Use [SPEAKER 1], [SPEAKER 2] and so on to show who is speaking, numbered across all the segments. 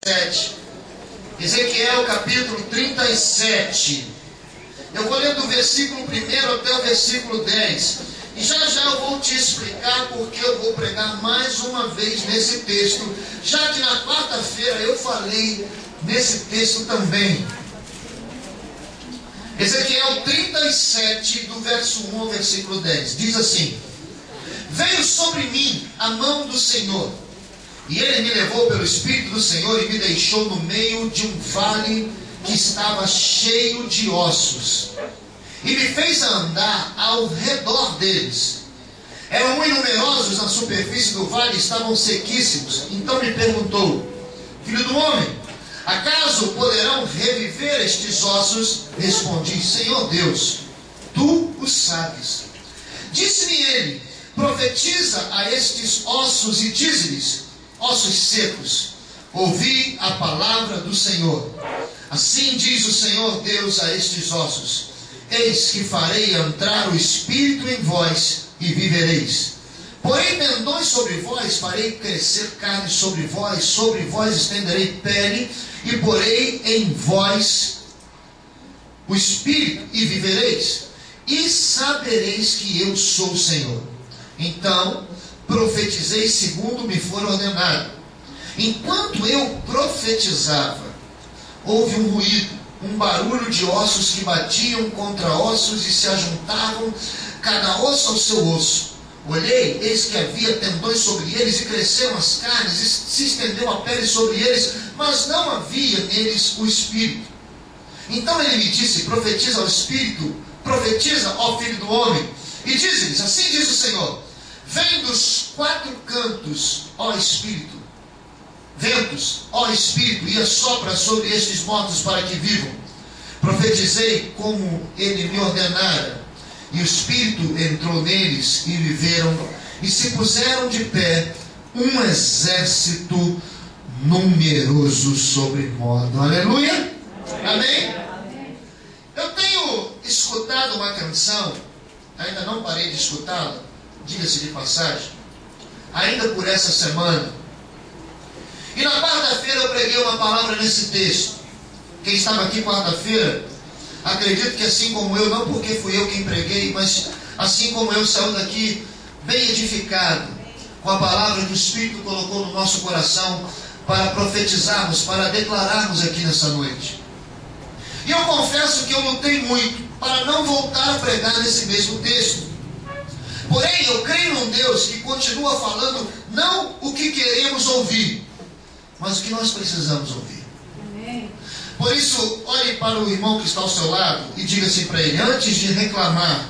[SPEAKER 1] 37. Ezequiel capítulo 37. Eu vou ler do versículo 1 até o versículo 10. E já eu vou te explicar porque eu vou pregar mais uma vez nesse texto, já que na quarta-feira eu falei nesse texto também. Ezequiel 37, do verso 1 ao versículo 10, diz assim: Veio sobre mim a mão do Senhor, e Ele me levou pelo Espírito do Senhor e me deixou no meio de um vale que estava cheio de ossos, e me fez andar ao redor deles. Eram muito numerosos na superfície do vale, estavam sequíssimos. Então me perguntou: Filho do homem, acaso poderão reviver estes ossos? Respondi: Senhor Deus, tu o sabes. Disse-me ele: Profetiza a estes ossos e dize-lhes: Ossos secos, ouvi a palavra do Senhor. Assim diz o Senhor Deus a estes ossos: Eis que farei entrar o Espírito em vós e vivereis. Porém tendões sobre vós, farei crescer carne sobre vós estenderei pele, e porei em vós o Espírito e vivereis, e sabereis que eu sou o Senhor. Então profetizei segundo me for ordenado. Enquanto eu profetizava, houve um ruído, um barulho de ossos que batiam contra ossos e se ajuntavam, cada osso ao seu osso. Olhei, eis que havia tendões sobre eles, e cresceram as carnes, e se estendeu a pele sobre eles, mas não havia neles o Espírito. Então ele me disse: Profetiza ao Espírito, profetiza, ó filho do homem, e diz-lhes: Assim diz o Senhor: Vem dos quatro cantos, ó Espírito, ventos, ó Espírito, e assopra sobre estes mortos para que vivam. Profetizei como ele me ordenara, e o Espírito entrou neles, e viveram, e se puseram de pé, um exército numeroso sobremodo. Aleluia! Amém? Eu tenho escutado uma canção, ainda não parei de escutá-la, diga-se de passagem, ainda por essa semana. E na quarta-feira eu preguei uma palavra nesse texto. Quem estava aqui quarta-feira, acredito que assim como eu, não porque fui eu quem preguei, mas assim como eu, saiu daqui bem edificado, com a palavra que o Espírito colocou no nosso coração, para profetizarmos, para declararmos aqui nessa noite. E eu confesso que eu lutei muito para não voltar a pregar nesse mesmo texto. Porém, eu creio num Deus que continua falando não o que queremos ouvir, mas o que nós precisamos ouvir. Amém. Por isso, olhe para o irmão que está ao seu lado e diga assim para ele: antes de reclamar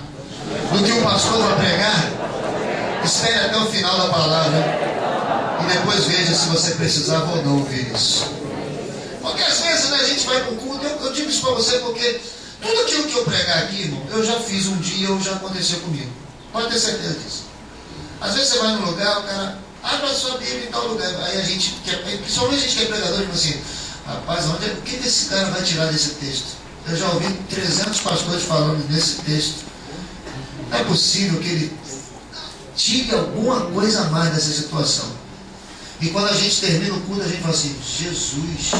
[SPEAKER 1] do que o pastor vai pregar, espere até o final da palavra e depois veja se você precisava ou não ouvir isso. Porque às vezes, né, a gente vai para um culto, eu digo isso para você porque tudo aquilo que eu pregar aqui, irmão, eu já fiz um dia ou já aconteceu comigo. Pode ter certeza disso. Às vezes você vai num lugar, o cara abre a sua Bíblia em tal lugar. Aí a gente, principalmente a gente que é pregador, diz assim: rapaz, o que esse cara vai tirar desse texto? Eu já ouvi 300 pastores falando nesse texto. Não é possível que ele tire alguma coisa a mais dessa situação. E quando a gente termina o culto, a gente fala assim: Jesus,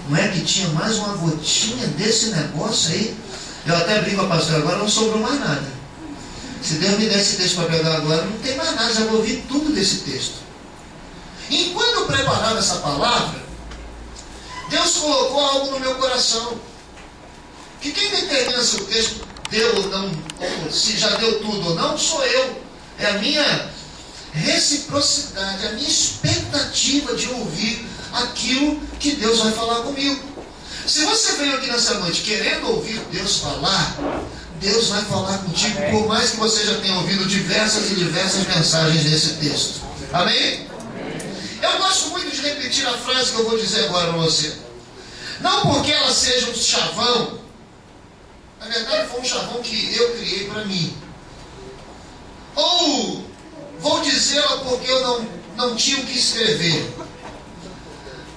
[SPEAKER 1] não é que tinha mais uma gotinha desse negócio aí? Eu até brinco com a pastora: agora não sobrou mais nada. Se Deus me der esse texto para pregar agora, não tem mais nada, já vou ouvir tudo desse texto. E enquanto eu preparava essa palavra, Deus colocou algo no meu coração. Que quem determina se o texto deu ou não, ou se já deu tudo ou não, sou eu. É a minha reciprocidade, a minha expectativa de ouvir aquilo que Deus vai falar comigo. Se você veio aqui nessa noite querendo ouvir Deus falar, Deus vai falar contigo, por mais que você já tenha ouvido diversas e diversas mensagens nesse texto. Amém? Eu gosto muito de repetir a frase que eu vou dizer agora para você. Não porque ela seja um chavão. Na verdade foi um chavão que eu criei para mim. Ou vou dizê-la porque eu não tinha o que escrever.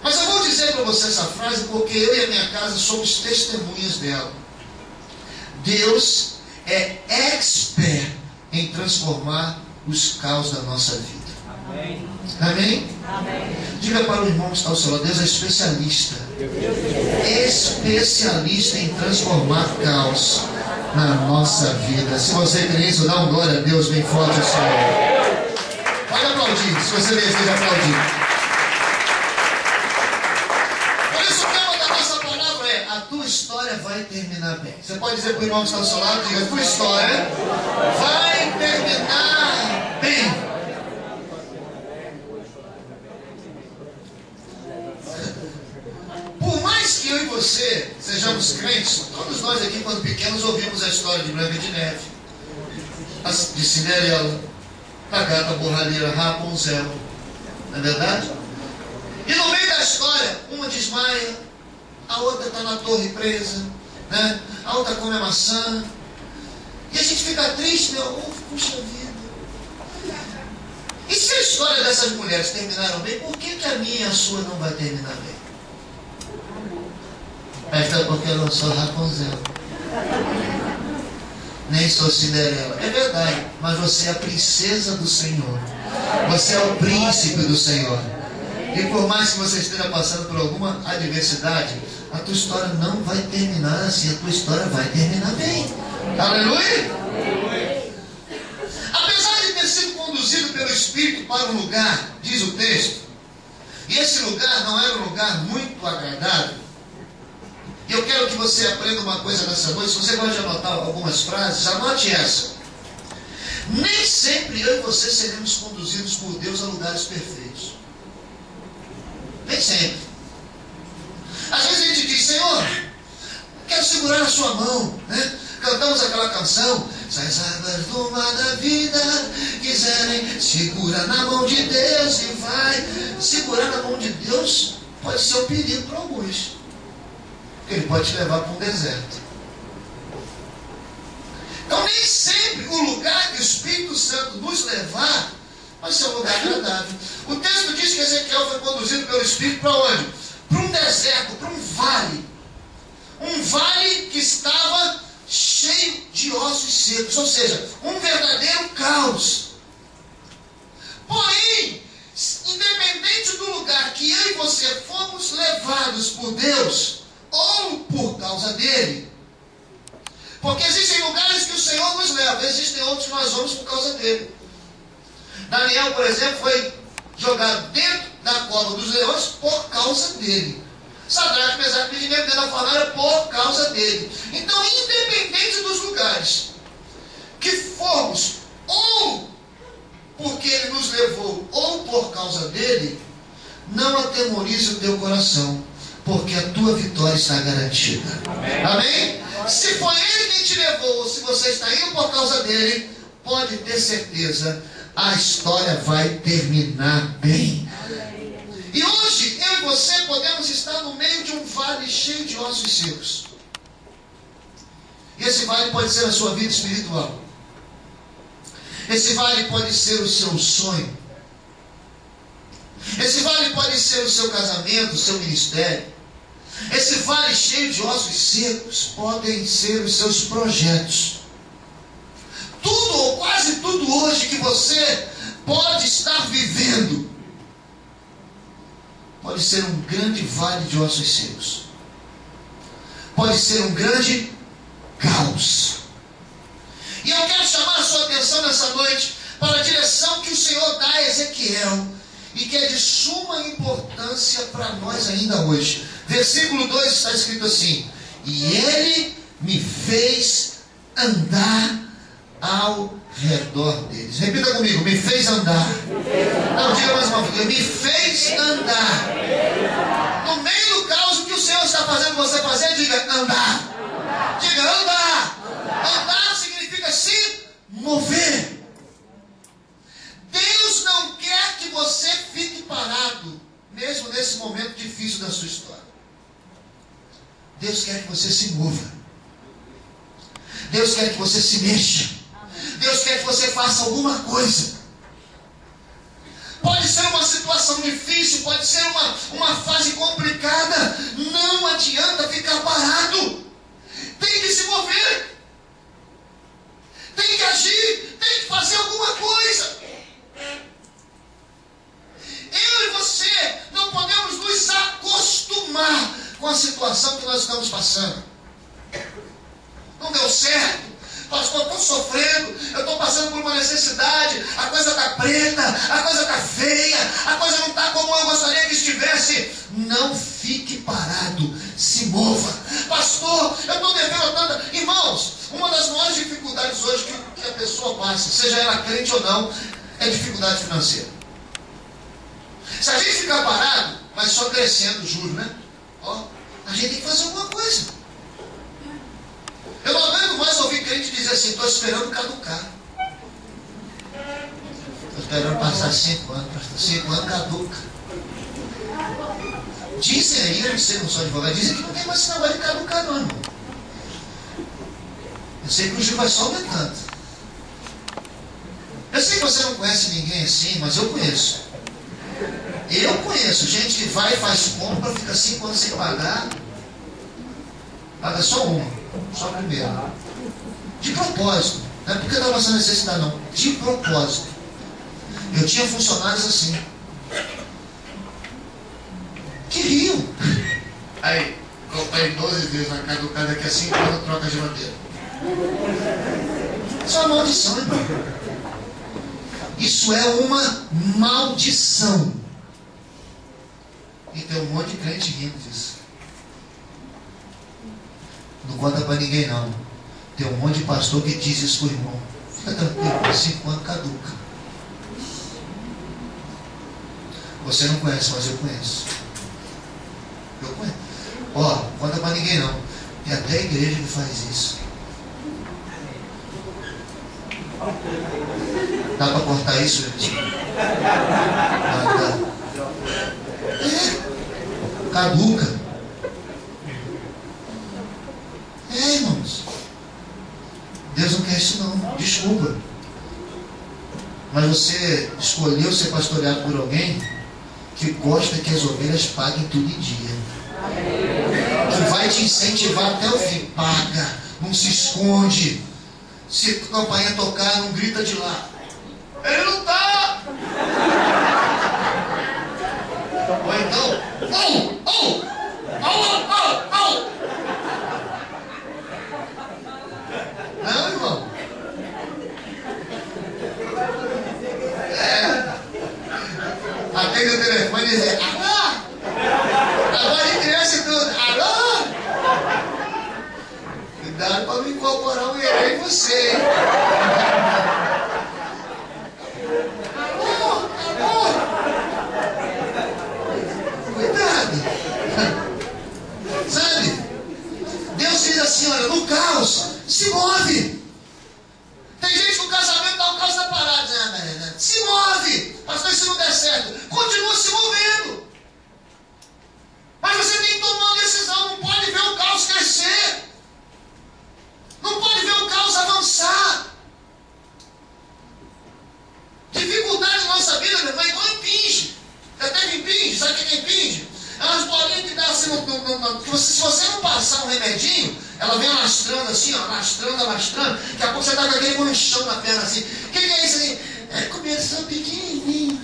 [SPEAKER 1] Mas eu vou dizer para você essa frase porque eu e a minha casa somos testemunhas dela. Deus é expert em transformar os caos da nossa vida. Amém. Amém?
[SPEAKER 2] Amém.
[SPEAKER 1] Diga para o irmão que está ao seu lado, Deus é especialista. Especialista em transformar caos na nossa vida. Se você crê nisso, dá um glória a Deus bem forte ao Senhor. Pode aplaudir, se você deseja aplaudir. Por isso o tema da nossa palavra é: a tua história vai terminar bem. Você pode dizer para o irmão que está ao seu lado, diga: a tua história vai terminar bem. Por mais que eu e você sejamos crentes, todos nós aqui, quando pequenos, ouvimos a história de Branca de Neve, de Cinderela, da gata borralheira Rapunzel, não é verdade? E no meio da história, uma desmaia, a outra está na torre presa, né? A outra come a maçã, e a gente fica triste, né? Oh, puxa vida. E se a história dessas mulheres terminaram bem, por que a minha e a sua não vai terminar bem? Esta é porque eu não sou Rapunzel, nem sou Cinderela. É verdade, mas você é a princesa do Senhor. Você é o príncipe do Senhor. E por mais que você esteja passando por alguma adversidade, a tua história não vai terminar assim. A tua história vai terminar bem. Aleluia! Apesar de ter sido conduzido pelo Espírito para um lugar, diz o texto, e esse lugar não era um lugar muito agradável. E eu quero que você aprenda uma coisa nessa noite. Se você gosta de anotar algumas frases, anote essa. Nem sempre eu e você seremos conduzidos por Deus a lugares perfeitos. Nem sempre. Às vezes a gente diz: Senhor, quero segurar a sua mão, né? Cantamos aquela canção: se as águas do mar da vida quiserem, segura na mão de Deus e vai. Segurar na mão de Deus pode ser um perigo para alguns. Ele pode te levar para um deserto. Então nem sempre o lugar que o Espírito Santo nos levar vai ser um lugar agradável. O texto diz que Ezequiel foi conduzido pelo Espírito para onde? Para um deserto, para um vale. Um vale que estava cheio de ossos secos, ou seja, um verdadeiro caos. Porém, independente do lugar que eu e você fomos levados por Deus, ou por causa dele, porque existem lugares que o Senhor nos leva, existem outros que nós vamos por causa dele. Daniel, por exemplo, foi jogado dentro da cova dos leões por causa dele. Sadraque, Mesaque e Abednego dentro da fornalha por causa dele. Então, independente dos lugares que formos, ou porque ele nos levou, ou por causa dele, não atemorize o teu coração, porque a tua vitória está garantida. Amém? Amém? Se foi ele quem te levou, ou se você está indo por causa dele, pode ter certeza, a história vai terminar bem. E hoje, eu e você podemos estar no meio de um vale cheio de ossos secos. E esse vale pode ser a sua vida espiritual. Esse vale pode ser o seu sonho. Esse vale pode ser o seu casamento, o seu ministério. Esse vale cheio de ossos secos podem ser os seus projetos. Tudo ou quase tudo hoje que você pode estar vivendo pode ser um grande vale de ossos secos. Pode ser um grande caos. E eu quero chamar a sua atenção nessa noite para a direção que o Senhor dá a Ezequiel e que é de suma importância para nós ainda hoje. Versículo 2 está escrito assim: e ele me fez andar ao redor deles. Repita comigo: me fez andar. Não, diga mais uma vez: me fez andar. No meio do caos, o que o Senhor está fazendo você fazer? Diga: andar. Diga: andar. Andar significa se mover. Deus não quer que você fique parado, mesmo nesse momento difícil da sua história. Deus quer que você se mova. Deus quer que você se mexa. Deus quer que você faça alguma coisa. Pode ser uma situação difícil, pode ser uma fase complicada. Não adianta ficar parado. Tem que se mover. Tem que agir. Tem que fazer alguma coisa. com a situação que nós estamos passando. Não deu certo. Pastor, eu estou sofrendo, eu estou passando por uma necessidade, a coisa está preta, a coisa está feia, a coisa não está como eu gostaria que estivesse. Não fique parado, se mova. Pastor, eu estou devendo tanta... Irmãos, uma das maiores dificuldades hoje que a pessoa passa, seja ela crente ou não, é dificuldade financeira. Se a gente ficar parado, vai só crescendo os juros, né? Ó, a gente tem que fazer alguma coisa. Eu não aguento mais ouvir crente dizer assim, estou esperando caducar. Estou esperando passar 5 anos, pastor. 5 anos caduca. Dizem aí, eu não sei, não sou advogado, dizem que não tem mais esse negócio de caducar não, irmão. Eu sei que o juro vai só aumentando. Eu sei que você não conhece ninguém assim, mas eu conheço. Eu conheço gente que vai e faz compra, fica 5 anos sem pagar, paga só uma. Só a primeira. De propósito. Não é porque estava passando necessidade, não. De propósito. Eu tinha funcionários assim. Que riam. Aí, comprei 12 vezes na caducada, daqui a 5 anos troca a geladeira. Isso é uma maldição, irmão. Isso é uma maldição. E tem um monte de crente rindo disso. Não conta para ninguém não. Tem um monte de pastor que diz isso para o irmão. Fica tranquilo, 5 anos caduca. Você não conhece, mas eu conheço. Eu conheço. Ó, não conta para ninguém não. Tem até igreja que faz isso. Dá para cortar isso, gente? Dá. É. Caduca. Irmãos, Deus não quer isso não, desculpa. Mas você escolheu ser pastoreado por alguém que gosta que as ovelhas paguem tudo em dia. Que vai te incentivar até o fim. Paga, não se esconde. Se a campainha tocar, não grita de lá. Ele não está! Ou então, Não, irmão. Atende o telefone e dizer, alô? Agora de criança e tudo, alô? Cuidado para não incorporar um herê em você. Alô? Cuidado. Sabe? Deus diz assim, olha, no caos, se move. Tem gente no casamento, está o caos está parado. Se move. Pastor, se não der certo, continua se movendo. Mas você tem que tomar uma decisão. Não pode ver o caos crescer. Não pode ver o caos avançar. Dificuldade na nossa vida, meu pai, igual impinge. Já teve impinge? Sabe o que é impinge? É umas bolinhas que dá assim, se você não passar um remedinho, ela vem alastrando assim, ó, alastrando. Daqui a pouco você está com aquele manchão na perna assim. O que é isso aí? É começou pequenininho.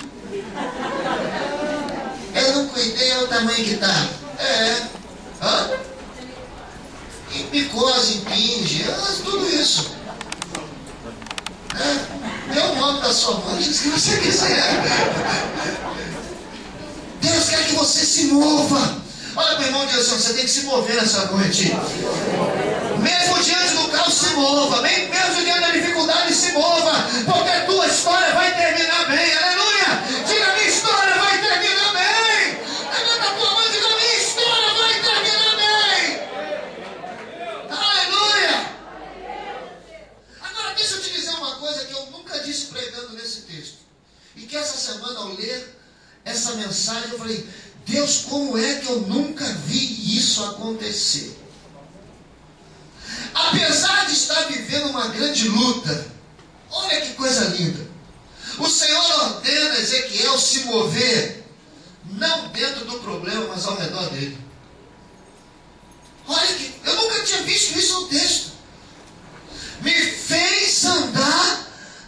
[SPEAKER 1] Eu não cuidei, é o tamanho que está. Micose, impinge, tudo isso. Dê o nome da sua mãe, diz que você quiser. Deus quer que você se mova. Olha para o irmão e diz assim, você tem que se mover nessa noite. Mesmo diante do caos, se mova. Mesmo diante da dificuldade, se mova. Porque a tua história vai terminar bem. Aleluia! Diga, minha história vai terminar bem. Levanta a tua mão e diga, minha história vai terminar bem. Aleluia! Agora deixa eu te dizer uma coisa que eu nunca disse pregando nesse texto. E que essa semana, ao ler essa mensagem, eu falei, Deus, como é que eu nunca vi isso acontecer? Apesar de estar vivendo uma grande luta, olha que coisa linda. O Senhor ordena Ezequiel se mover, não dentro do problema, mas ao redor dele. Olha que, eu nunca tinha visto isso no texto. Me fez andar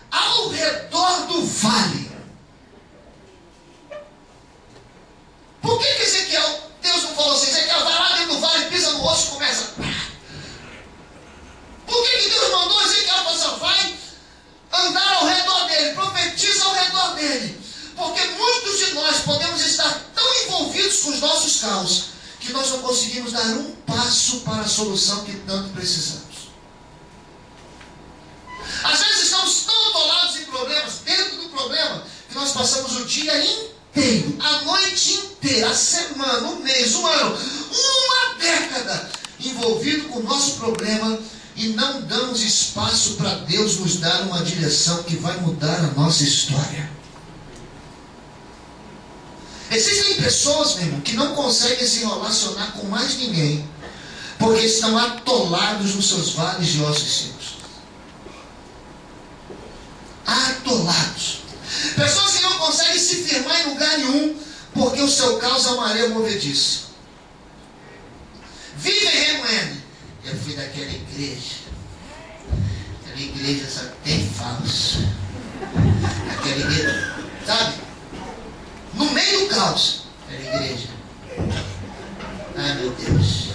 [SPEAKER 1] ao redor do vale. Por que Ezequiel, Deus não falou assim, Ezequiel, vai lá caos que nós não conseguimos dar um passo para a solução que tanto precisamos. Às vezes estamos tão atolados em problemas, dentro do problema, que nós passamos o dia inteiro, a noite inteira, a semana, um mês, um ano, uma década, envolvido com o nosso problema, e não damos espaço para Deus nos dar uma direção que vai mudar a nossa história. Existem pessoas, meu irmão, que não conseguem se relacionar com mais ninguém, porque estão atolados nos seus vales de ossos secos. Atolados. Pessoas que não conseguem se firmar em lugar nenhum, porque o seu caos é uma areia movediça. Vivem remoendo. Eu fui daquela igreja. Aquela igreja só tem falso. Aquela igreja, sabe? No meio do caos. Aquela igreja. Ai, meu Deus.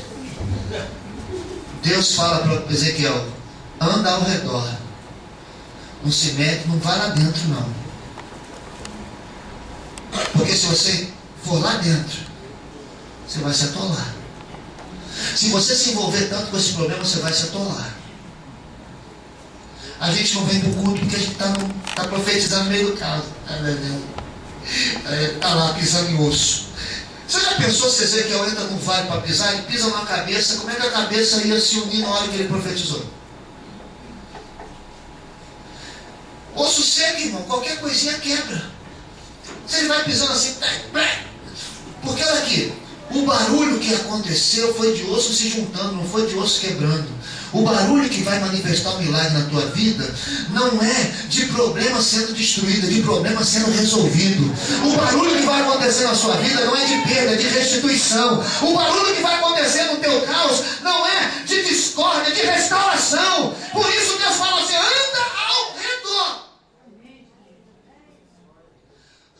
[SPEAKER 1] Deus fala para Ezequiel: anda ao redor. Não se mete, não vai lá dentro, não. Porque se você for lá dentro, você vai se atolar. Se você se envolver tanto com esse problema, você vai se atolar. A gente não vem para o culto porque a gente está profetizando no meio do caso. Está lá pisando em osso. Você já pensou se Ezequiel entra no vale para pisar? Ele pisa na cabeça. Como é que a cabeça ia se unir na hora que ele profetizou? Osso seco, irmão, qualquer coisinha quebra. Se ele vai pisando assim, porque olha aqui, o barulho que aconteceu foi de osso se juntando, não foi de osso quebrando. O barulho que vai manifestar o milagre na tua vida não é de problema sendo destruído, é de problema sendo resolvido. O barulho que vai acontecer na sua vida não é de perda, é de restituição. O barulho que vai acontecer no teu caos não é de discórdia, é de restauração. Por isso Deus fala assim: anda ao redor.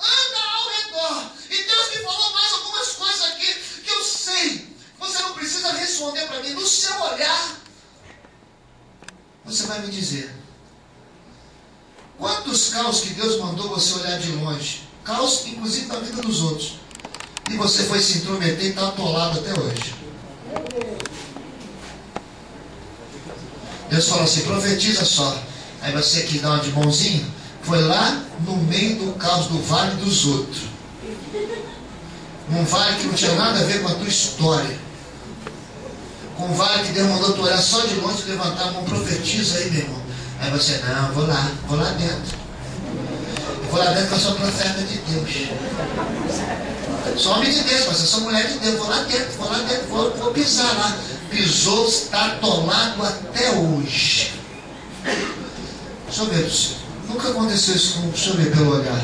[SPEAKER 1] Anda ao redor. E Deus me falou mais algumas coisas aqui que eu sei. Você não precisa responder para mim. No seu olhar, você vai me dizer: quantos caos que Deus mandou você olhar de longe? Caos, inclusive, na vida dos outros. E você foi se intrometer e está atolado até hoje. Deus falou assim: profetiza só. Aí você que dá uma de bonzinho, foi lá no meio do caos do vale dos outros. Um vale que não tinha nada a ver com a tua história. Com um vale que Deus mandou tu olhar só de longe e levantar a mão: profetiza aí, meu irmão. Aí você: não, vou lá dentro. Vou lá dentro que eu sou profeta de Deus. Sou homem de Deus, mas eu sou mulher de Deus. Vou lá dentro, vou pisar lá. Pisou, está atolado até hoje. Deixa eu ver, nunca aconteceu isso com, deixa eu ver pelo olhar.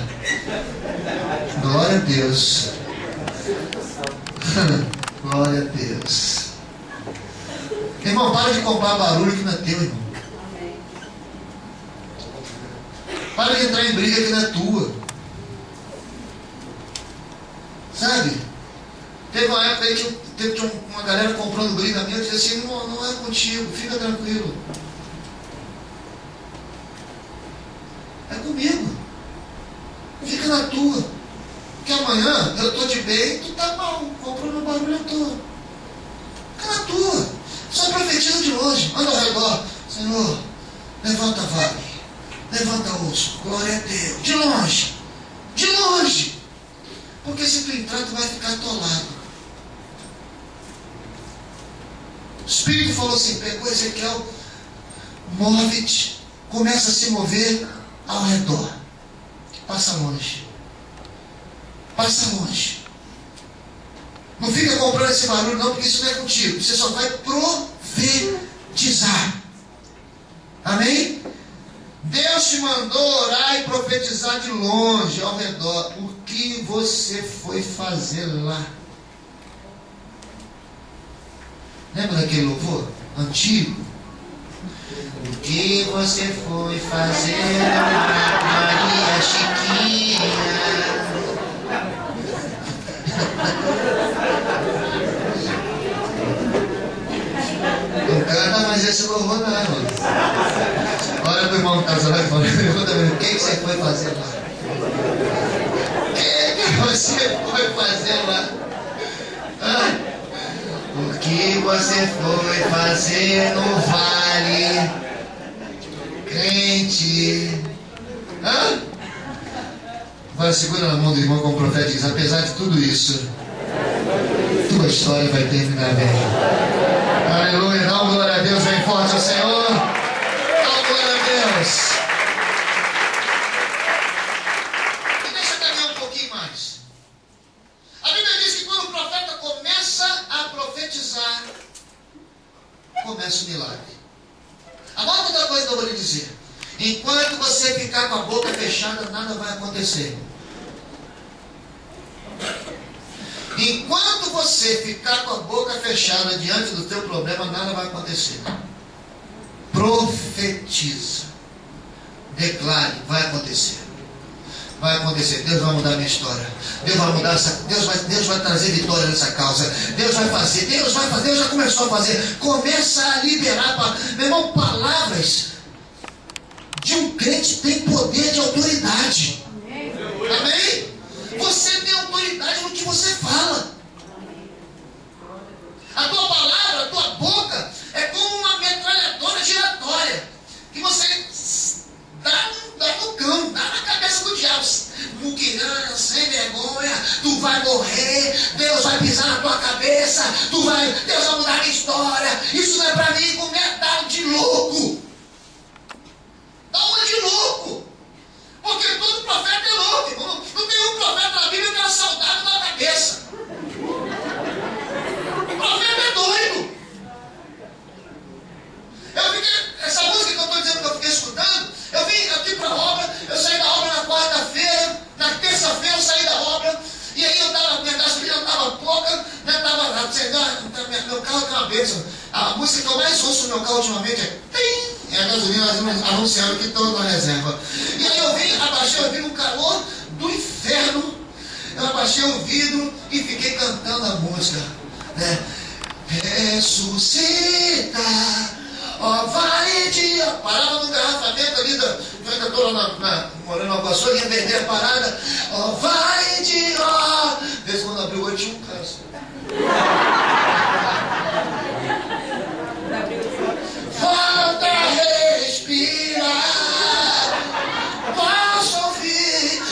[SPEAKER 1] Glória a Deus. Glória a Deus. Irmão, para de comprar barulho que não é teu, irmão. Para de entrar em briga que não é tua. Sabe? Teve uma época aí que tinha uma galera comprando briga minha. Eu dizia assim: não é contigo, fica tranquilo. É comigo. Fica na tua. Porque amanhã eu estou de bem e tu está mal. Comprando barulho à toa. Fica na tua. Só profetiza de longe. Anda ao redor. Senhor, levanta vale. Levanta osso. Glória a Deus. De longe. De longe. Porque se tu entrar, tu vai ficar atolado. O Espírito falou assim: pegou Ezequiel, move-te. Começa a se mover ao redor. Passa longe. Passa longe. Não fica comprando esse barulho não, porque isso não é contigo. Você só vai profetizar. Amém? Deus te mandou orar e profetizar de longe, ao redor. O que você foi fazer lá? Lembra daquele louvor antigo? O que você foi fazer lá, Maria Chiquinha? Não canta mais esse louvor não, irmão. Olha para o irmão que está falando e fala: o que você foi fazer lá? O que você foi fazer lá? que você foi fazer no vale, crente? Hã? Agora segura na mão do irmão como profeta e diz: apesar de tudo isso, tua história vai terminar bem. Aleluia, dá uma glória a Deus bem forte ao Senhor. Dá uma glória a Deus. E deixa eu caminhar um pouquinho mais. A Bíblia diz que quando o profeta começa a profetizar, começa o milagre. Agora outra coisa que eu vou lhe dizer: enquanto você ficar com a boca fechada, nada vai acontecer. Enquanto você ficar com a boca fechada diante do teu problema, nada vai acontecer. Profetiza. Declare, vai acontecer. Vai acontecer. Deus vai mudar a minha história. Deus vai mudar essa. Deus vai trazer vitória nessa causa. Deus vai fazer. Deus já começou a fazer. Começa a liberar, meu irmão, palavras de um crente tem poder de autoridade. Amém? Você tem autoridade no que você fala. A tua palavra, a tua boca é como uma metralhadora giratória que você dá no cão, dá na cabeça do diabo. Muquirana, sem vergonha, tu vai morrer, Deus vai pisar na tua cabeça, Deus vai mudar a minha história. Isso não é para mim, como é dar de louco. Dá uma de louco. Porque todo profeta é louco, irmão. Não tem um profeta na Bíblia que era saudável na cabeça. O profeta é doido. Essa música que eu estou dizendo que eu fiquei escutando, eu vim aqui para a obra, eu saí da obra na quarta-feira, na terça-feira eu saí da obra, e aí minha gasolina estava pouca, né, meu carro tem uma bênção. A música que eu mais ouço no meu carro ultimamente é Tim! É a gasolina anunciando aqui toda na reserva. E aí abaixei o vidro, um calor do inferno. Eu abaixei o vidro e fiquei cantando a música, né? Ressuscita, ó vale de... Parava no garrafamento ali, eu ainda estou lá morando na Vassoura, ia vender a parada. Ó vale de... ó. Desde quando abriu o olho tinha um câncer. Volta a respirar. Posso ouvir.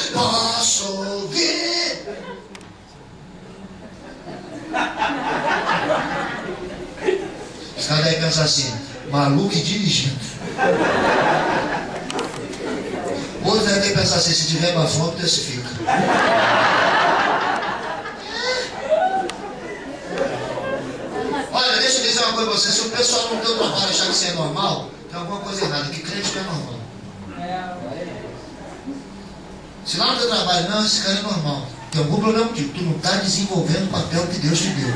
[SPEAKER 1] Os caras devem pensar assim: maluco e dirigindo. Outros devem pensar assim: se tiver mais fome, testifica. Olha, deixa eu dizer uma coisa pra você: se o pessoal no teu trabalho achar que isso é normal, tem alguma coisa errada, que crente não é normal. Se lá no teu trabalho, não, esse cara é normal, tem algum problema contigo, tu não está desenvolvendo o papel que Deus te deu.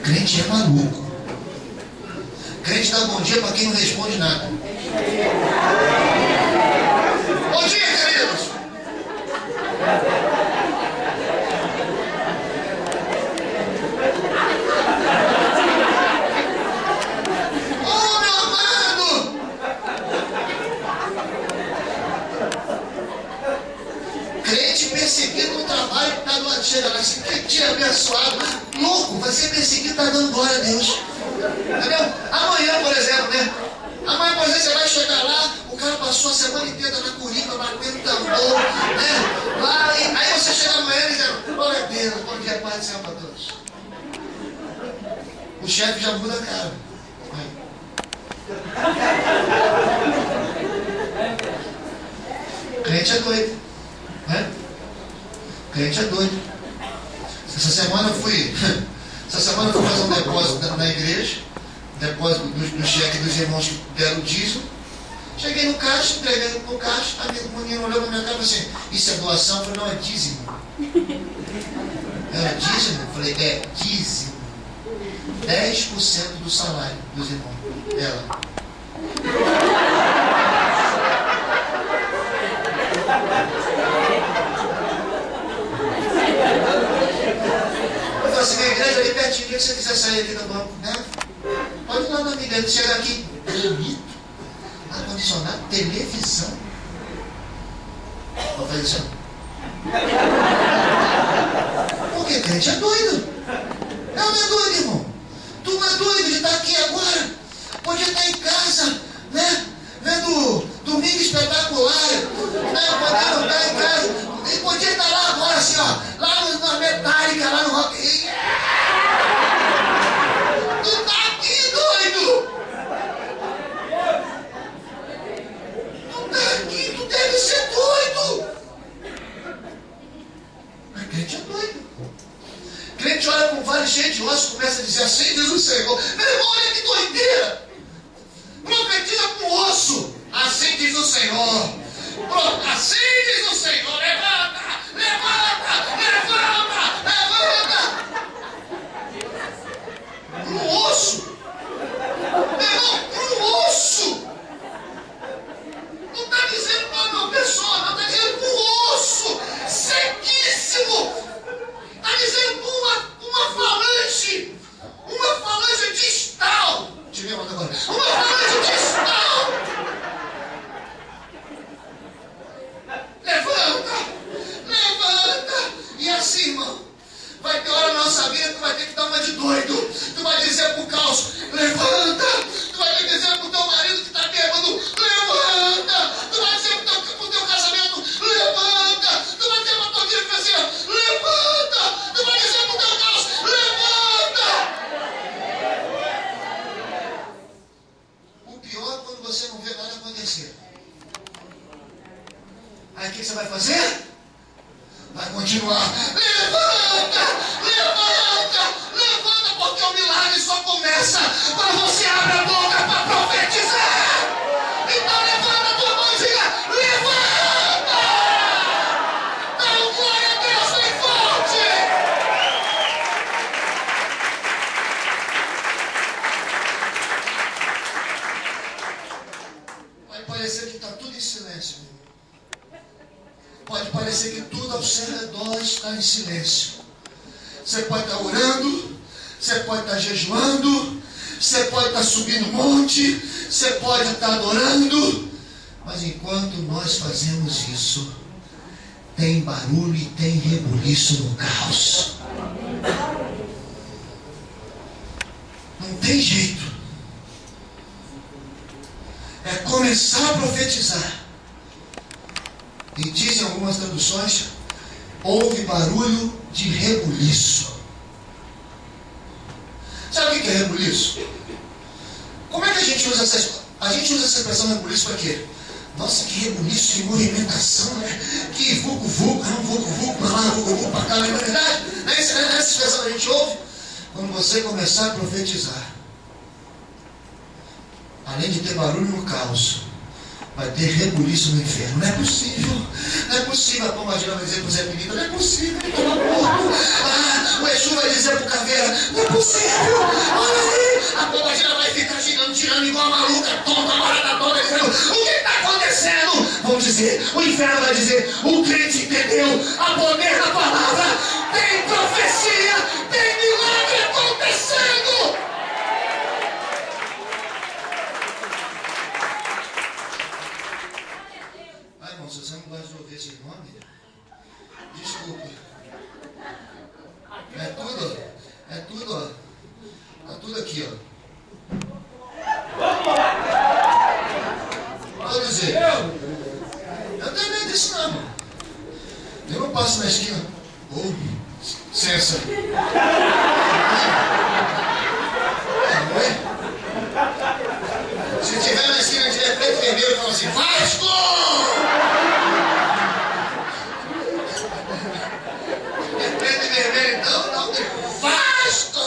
[SPEAKER 1] Crente é maluco. Crente dá bom dia para quem não responde nada. Bom dia, queridos. Oh, meu amado. Crente perseguido no trabalho, que está do lado, chega lá, esse crente é abençoado, louco, vai ser perseguido, está dando glória a Deus. Entendeu? Amanhã, por exemplo, né? Amanhã, por exemplo, você vai chegar lá, o cara passou a semana inteira na coringa, batendo tambor, né? Lá, aí você chega amanhã e diz: glória a Deus, bom dia, paz do Senhor para todos. O chefe já muda a cara. Crente é doido, né? Crente é doido. Essa semana eu fui fazer um depósito na igreja, depósito do cheque dos irmãos que deram o dízimo. Cheguei no caixa, entreguei no caixa, a menina olhou para minha cara e falou assim: isso é doação? Eu falei: não, é dízimo. Era dízimo? Eu falei: é dízimo. 10% do salário dos irmãos dela. Eu falei assim: minha igreja ali pertinho, se você quiser sair aqui do banco, né? Pode ir lá na minha igreja, chegar aqui, bonito, ar-condicionado, televisão. Vou fazer isso. Porque crente é doido. Não é doido, irmão. Tu não é doido de estar aqui agora. Podia estar em casa, né? Vendo Domingo Espetacular, né? Podendo estar em casa. E podia estar lá agora, assim, ó. Lá na Metallica, lá no Rock. Tu tá aqui, doido. Tu tá aqui, tu deve ser doido. Mas crente é doido. Crente olha para um vale cheio de ossos e começa a dizer assim, diz o Senhor. Meu irmão, olha que doideira. Profetiza com o osso. Assim diz o Senhor. Assim diz o Senhor. Levanta, levanta, levanta, levanta. Um osso. Meu irmão, um osso. Não está dizendo para uma pessoa, não está dizendo com um osso sequíssimo. Está dizendo uma falange distal. Te lembra agora? Uma falange distal. Levanta, levanta. E assim, irmão, vai ter hora na nossa vida que tu vai ter que dar uma de doido. Tu vai dizer pro caos, levanta. Tu vai dizer pro teu marido que está bêbado, levanta. Tu vai dizer pro teu casamento, levanta. Tu vai dizer pra tua vida financeira, levanta. Tu vai dizer pro teu caos, levanta. O pior é quando você não vê nada acontecer. Aí o que você vai fazer? Vai continuar. Levanta! Levanta! Levanta, porque o milagre só começa quando você abre a boca para profetizar. Então levanta a tua mão e diga, levanta! Dá um glória a Deus bem forte! Vai parecer que está tudo em silêncio, meu irmão. Pode parecer que tudo ao seu redor está em silêncio. Você pode estar orando, você pode estar jejuando, você pode estar subindo monte, você pode estar adorando, mas enquanto nós fazemos isso, tem barulho e tem rebuliço no caos. Não tem jeito. É começar a profetizar. E dizem algumas traduções, houve barulho de rebuliço. Sabe o que é rebuliço? Como é que a gente usa essa expressão rebuliço para quê? Nossa, que rebuliço, que movimentação, né? Que vucu-vucu, não vucu-vucu para lá, vucu-vucu para cá, não é verdade? Essa expressão a gente ouve quando você começar a profetizar. Além de ter barulho no caos, vai ter rebuliço no inferno. Não é possível. Não é possível. A Pomadina vai dizer para o Zé Pinito, não é possível, ele está morto. O Exu vai dizer para o Caveira, não é possível. Olha aí. A Pomadina vai ficar girando, tirando igual a maluca, tonta, barata toda, dizendo, o que está acontecendo? Vamos dizer, o inferno vai dizer, o crente entendeu a poder da palavra. Tem profecia, tem milagre acontecendo. Se você não gosta de ouvir esse nome, desculpa. É tudo, ó. Tá tudo aqui, ó. Todos eles. Eu tenho medo disso não, mano. Eu não passo na esquina. Licença. Se tiver na esquina de repente vermelho, eu falo assim, Vasco! Preto e vermelho, então, não, Vasco!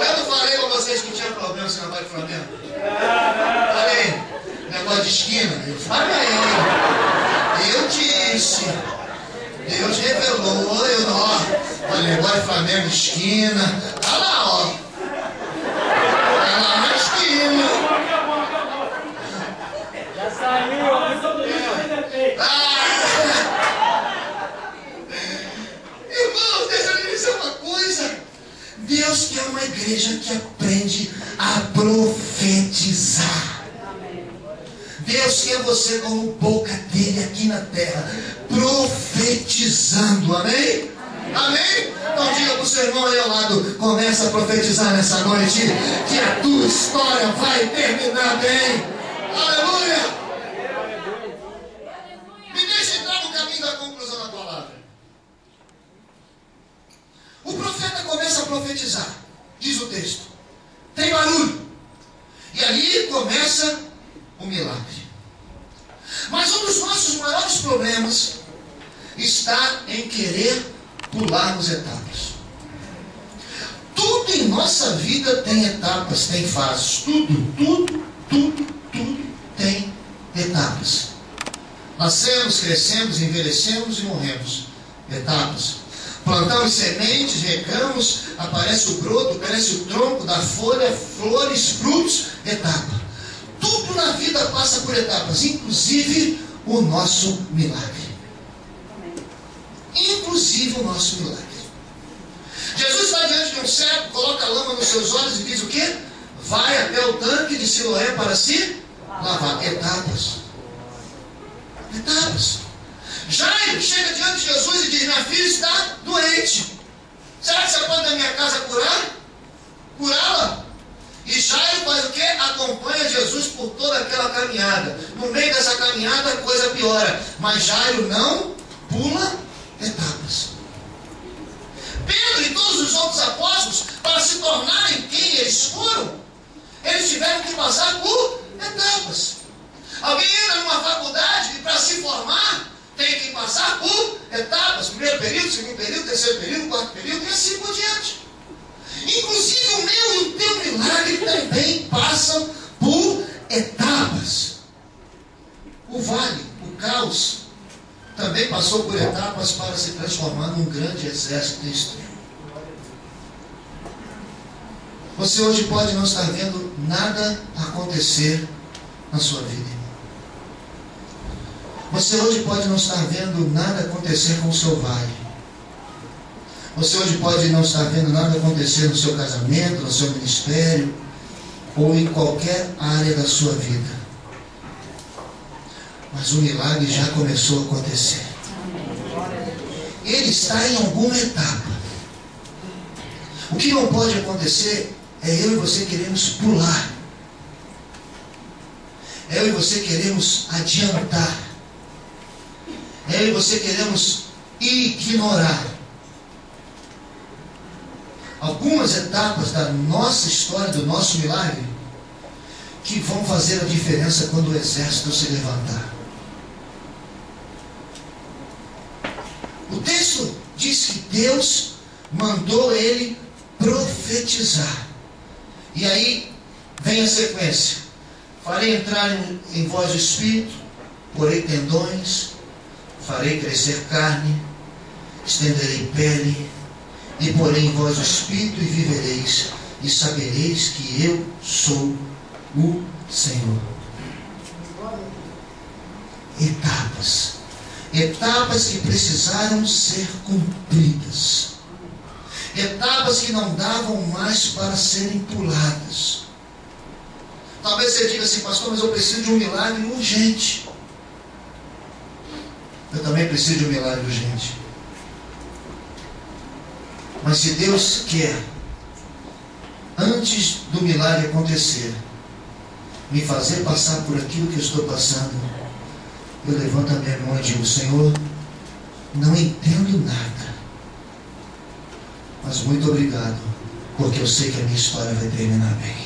[SPEAKER 1] Eu não falei com vocês que tinha problema se não vai de Flamengo? Falei, negócio de esquina. Eu falei, eu disse. Deus revelou, eu não. Falei, negócio de Flamengo, esquina. Tá lá, ó. Tá lá na esquina.
[SPEAKER 2] Já saiu, ó.
[SPEAKER 1] Irmãos, deixa eu lhe dizer uma coisa. Deus quer uma igreja que aprende a profetizar. Deus quer você como boca dele aqui na terra, profetizar. profetizar nessa noite que a tua história vai terminar bem. Aleluia! Me deixa entrar no caminho da conclusão da palavra. O profeta começa a profetizar, diz o texto. Tem barulho. E ali começa o milagre. Mas um dos nossos maiores problemas está em querer pularmos etapas. Tudo em nossa vida tem etapas, tem fases. Tudo tem etapas. Nascemos, crescemos, envelhecemos e morremos. Etapas. Plantamos sementes, regamos, aparece o broto, cresce o tronco, dá folha, flores, frutos. Etapa. Tudo na vida passa por etapas, inclusive o nosso milagre. Inclusive o nosso milagre. Jesus está diante de um cego, coloca a lama nos seus olhos e diz o quê? Vai até o tanque de Siloé para se lavar. Etapas. Etapas. Jairo chega diante de Jesus e diz: minha filha está doente. Será que você pode na minha casa curá-la? E Jairo faz o quê? Acompanha Jesus por toda aquela caminhada. No meio dessa caminhada a coisa piora. Mas Jairo não pula etapas. Pedro e todos os outros apóstolos, para se tornarem quem eles foram, eles tiveram que passar por etapas. Alguém entra numa faculdade e para se formar tem que passar por etapas. Primeiro período, segundo período, terceiro período, quarto período e assim por diante. Inclusive o meu e o teu milagre também passam por etapas. O vale, o caos, também passou por etapas para se transformar num grande exército destruído. Você hoje pode não estar vendo nada acontecer na sua vida. Você hoje pode não estar vendo nada acontecer com o seu vale. Você hoje pode não estar vendo nada acontecer no seu casamento, no seu ministério, ou em qualquer área da sua vida. Mas o milagre já começou a acontecer. Ele está em alguma etapa. O que não pode acontecer é eu e você queremos pular. É eu e você queremos adiantar. É eu e você queremos ignorar algumas etapas da nossa história, do nosso milagre, que vão fazer a diferença quando o exército se levantar. O texto diz que Deus mandou ele profetizar. E aí vem a sequência: farei entrar em vós o espírito, porei tendões, farei crescer carne, estenderei pele, e porei em vós o espírito e vivereis, e sabereis que eu sou o Senhor. Etapas. Etapas que precisaram ser cumpridas. Etapas que não davam mais para serem puladas. Talvez você diga assim: pastor, mas eu preciso de um milagre urgente. Eu também preciso de um milagre urgente. Mas se Deus quer, antes do milagre acontecer, me fazer passar por aquilo que eu estou passando, eu levanto a minha mão e digo: Senhor, não entendo nada, mas muito obrigado, porque eu sei que a minha história vai terminar bem.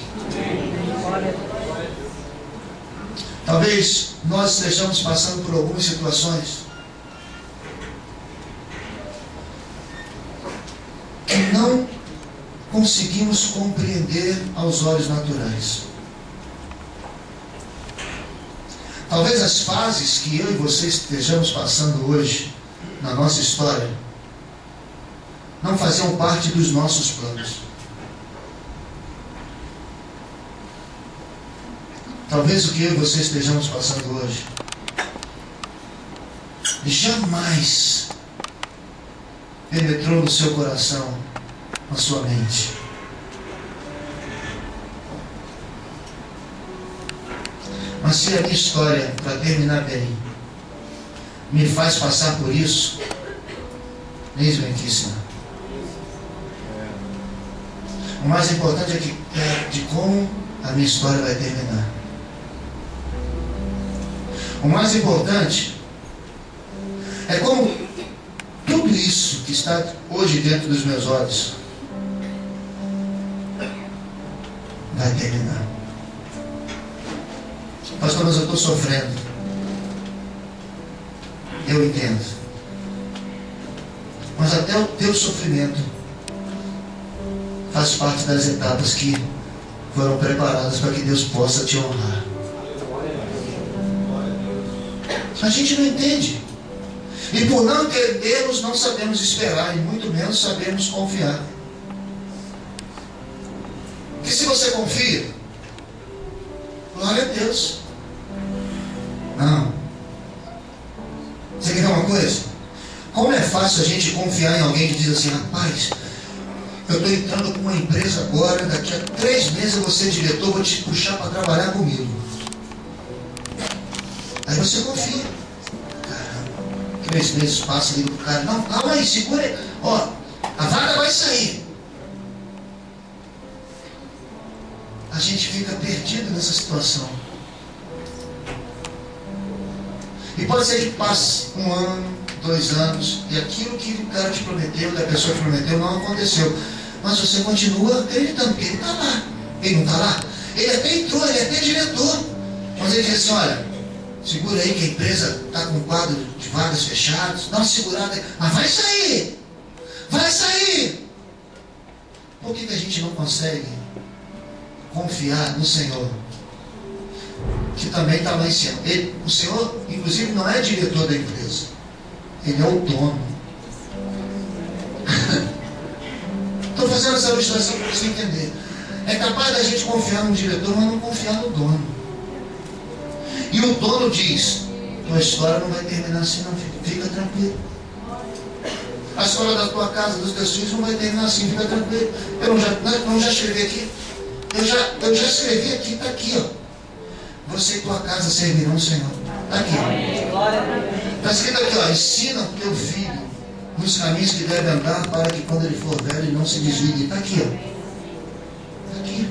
[SPEAKER 1] Talvez nós estejamos passando por algumas situações que não conseguimos compreender aos olhos naturais. Talvez as fases que eu e você estejamos passando hoje na nossa história não faziam parte dos nossos planos. Talvez o que eu e você estejamos passando hoje jamais penetrou no seu coração, na sua mente. Mas se a minha história, para terminar bem, me faz passar por isso, eis-me aqui, Senhor. O mais importante é de como a minha história vai terminar. O mais importante é como tudo isso que está hoje dentro dos meus olhos vai terminar. Pastor, mas eu estou sofrendo. Eu entendo. Mas até o teu sofrimento faz parte das etapas que foram preparadas para que Deus possa te honrar. A gente não entende. E por não entendermos, não sabemos esperar, e muito menos sabemos confiar. Porque se você confia, glória a Deus. Não. Você quer ver uma coisa? Como é fácil a gente confiar em alguém que diz assim: rapaz, eu estou entrando com uma empresa agora, daqui a 3 meses eu vou ser diretor, vou te puxar para trabalhar comigo. Aí você confia. Caramba, 3 meses passa, liga pro cara: não, calma aí, segura aí. Ó, a vaga vai sair. A gente fica perdido nessa situação. E pode ser que passe 1 ano, 2 anos, e aquilo que o cara te prometeu, que a pessoa te prometeu, não aconteceu. Mas você continua acreditando, porque ele está lá. Ele não está lá? Ele até entrou, ele é até diretor. Mas ele diz assim: olha, segura aí que a empresa está com um quadro de vagas fechados, dá uma segurada aí. Mas vai sair! Vai sair! Por que a gente não consegue confiar no Senhor, que também está lá em cima? O Senhor, inclusive, não é diretor da empresa. Ele é o dono. Estou fazendo essa ilustração para você entender. É capaz da gente confiar no diretor, mas não confiar no dono. E o dono diz: tua história não vai terminar assim não, fica tranquilo. A história da tua casa, dos teus filhos não vai terminar assim, fica tranquilo. Eu já escrevi aqui. Eu já escrevi aqui, está aqui, ó. Você e tua casa servirão o Senhor. Está aqui, ó. Está escrito aqui, ó: ensina o teu filho nos caminhos que deve andar, para que quando ele for velho ele não se desvie. Está aqui, ó. Está aqui.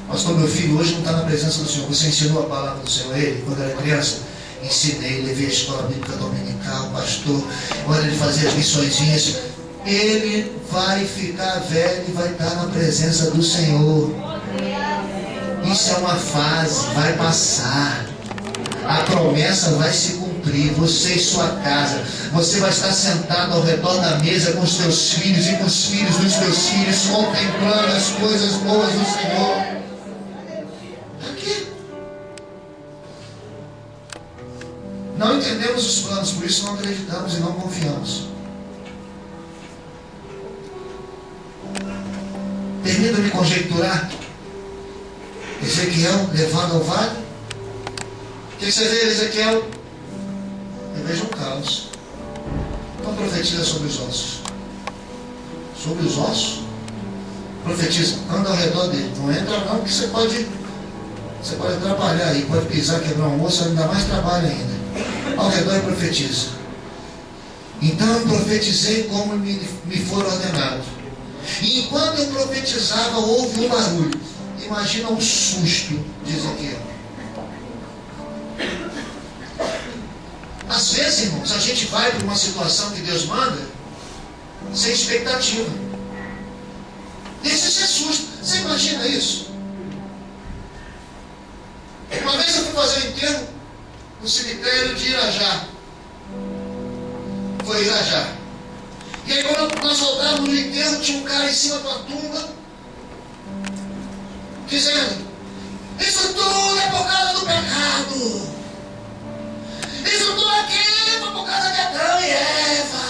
[SPEAKER 1] Pastor, meu filho hoje não está na presença do Senhor. Você ensinou a palavra do Senhor a ele quando era criança? Ensinei, levei a escola bíblica dominical, pastor, olha, ele fazia as missõezinhas. Ele vai ficar velho e vai estar na presença do Senhor. Isso é uma fase, vai passar. A promessa vai se cumprir. Você e sua casa, você vai estar sentado ao redor da mesa com os teus filhos e com os filhos dos teus filhos, contemplando as coisas boas do Senhor. Aqui. Não entendemos os planos, por isso não acreditamos e não confiamos. Permita-me conjecturar. Ezequiel levado ao vale. O que você vê, Ezequiel? Eu vejo um caos. Então profetiza sobre os ossos. Sobre os ossos? Profetiza, anda ao redor dele. Não entra não, porque você pode atrapalhar aí, pode pisar, quebrar um osso, ainda mais trabalho ainda. Ao redor e profetiza. Então eu profetizei como me for ordenado. E enquanto eu profetizava, houve um barulho. Imagina um susto de Ezequiel. Às vezes, irmãos, a gente vai para uma situação que Deus manda sem expectativa. Isso se assusta. Você imagina isso? Uma vez eu fui fazer um enterro no cemitério de Irajá. Foi Irajá. E aí quando nós voltávamos no enterro, tinha um cara em cima de uma tumba dizendo: isso tudo é por causa do pecado. Isso tudo aqui foi por causa de Adão e Eva.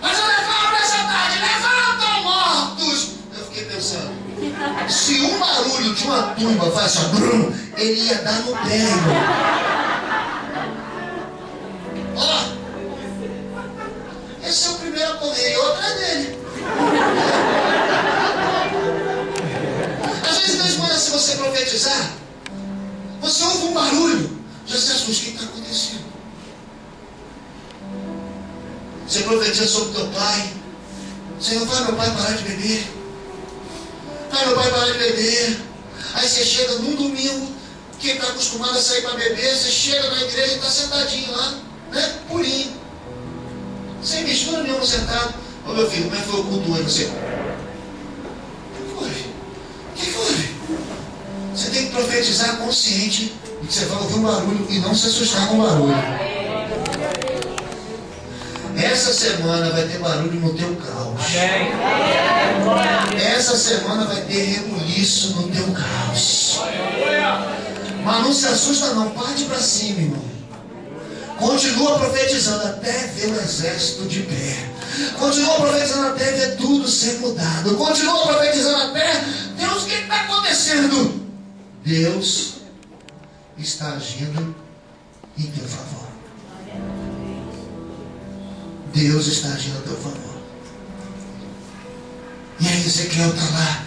[SPEAKER 1] Mas eu levanto essa tarde, levantam mortos. Eu fiquei pensando, se um barulho de uma tumba faz só brum, ele ia dar no pé, irmão. Ó, esse é o primeiro a correr e outro é dele. Às vezes Deus manda, se você profetizar, você ouve um barulho, já se assusta. O que está acontecendo? Você profetiza sobre teu pai, Senhor, faz meu pai parar de beber. Faz meu pai parar de beber. Aí você chega num domingo, quem está acostumado a sair para beber, você chega na igreja e está sentadinho lá, né? Purinho. Sem mistura nenhuma, sentado. Ô meu filho, como é que foi o culto hoje? Você... O que foi? Você tem que profetizar consciente de que você vai ouvir um barulho e não se assustar com o barulho. Essa semana vai ter barulho no teu caos. Essa semana vai ter rebuliço no teu caos. Mas não se assusta não, parte para cima, irmão. Continua profetizando até ver o exército de pé. Continua profetizando até ver tudo ser mudado. Continua profetizando até Deus, o que está acontecendo? Deus está agindo em teu favor. Deus está agindo a teu favor. E aí Ezequiel está lá.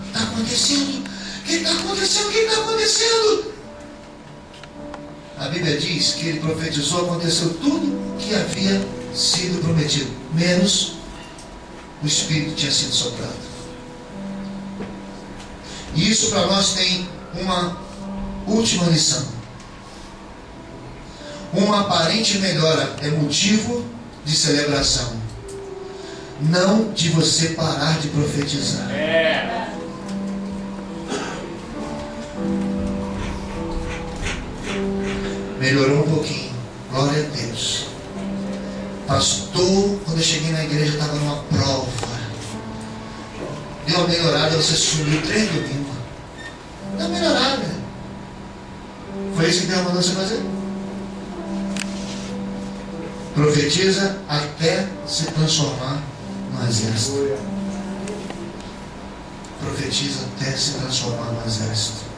[SPEAKER 1] Está acontecendo? O que está acontecendo? O que está acontecendo? A Bíblia diz que ele profetizou, aconteceu tudo que havia sido prometido, menos o Espírito tinha sido soprado. E isso para nós tem uma última lição. Uma aparente melhora é motivo de celebração, não de você parar de profetizar. Melhorou um pouquinho, glória a Deus. Pastor, quando eu cheguei na igreja estava numa prova. Deu uma melhorada, você sumiu 3 domingos. Deu uma melhorada. Foi isso que Deus mandou você fazer? Profetiza até se transformar no exército. Profetiza até se transformar no exército.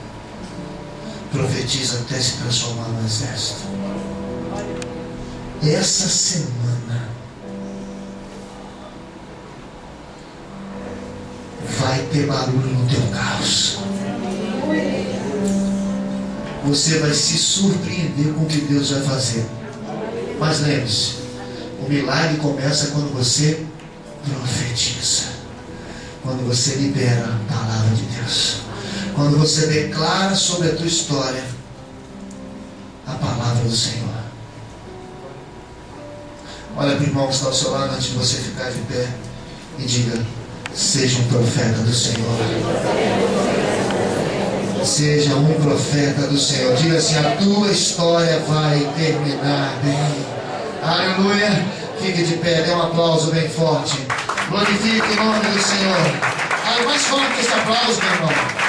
[SPEAKER 1] Profetiza até se transformar no exército. Essa semana vai ter barulho no teu caos. Você vai se surpreender com o que Deus vai fazer. Mas lembre-se, o milagre começa quando você profetiza, quando você libera a palavra de Deus, quando você declara sobre a tua história a palavra do Senhor. Olha para o irmão que está ao seu lado antes de você ficar de pé e diga: seja um profeta do Senhor. Seja um profeta do Senhor. Diga assim: a tua história vai terminar bem. Aleluia. Fique de pé, dê um aplauso bem forte. Glorifique o nome do Senhor. Mais forte esse aplauso, meu irmão.